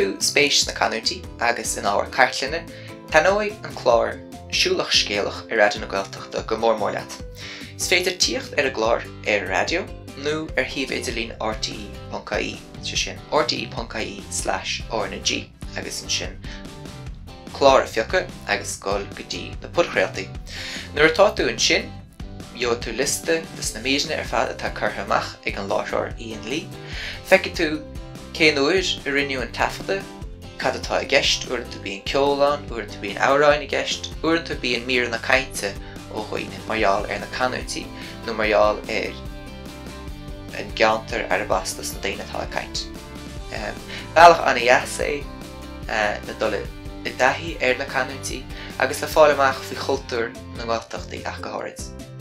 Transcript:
tú spéis na canútaí agus in ábhar cartlinne, tá nóid an chlár Siúlach Scéalach ar raidió na Gaeltachta go mór leat. Is féidir tíocht ar a glár ar radio nó ar híomh idirlín rte.ie sin rte.ie/ornag agus an sin chlár a fiocha agus scoil go dtí na pudchréaltaí. Nuair atá tú an sin, beo tú liste dus na méisina ar fad atá curtha amach ag an láithreoir Íon Lee. Feiceadh tú cén uair a rinneadh an taifeada, cad atá i gceist, uair tú bíonn ceolán, uair tú bíonn amhráin i gceist, uair tú bíonn mír na cainte ó chuoine margheall ar na canútaí nó margheall ar an geantar ar a bhastas na daoine atá a caint. Bhealach anna dheas é na dul i dtaithí ar na canútaí agus le fáil amach faoi chultúr na Gaeltachtaí ach go háirithe.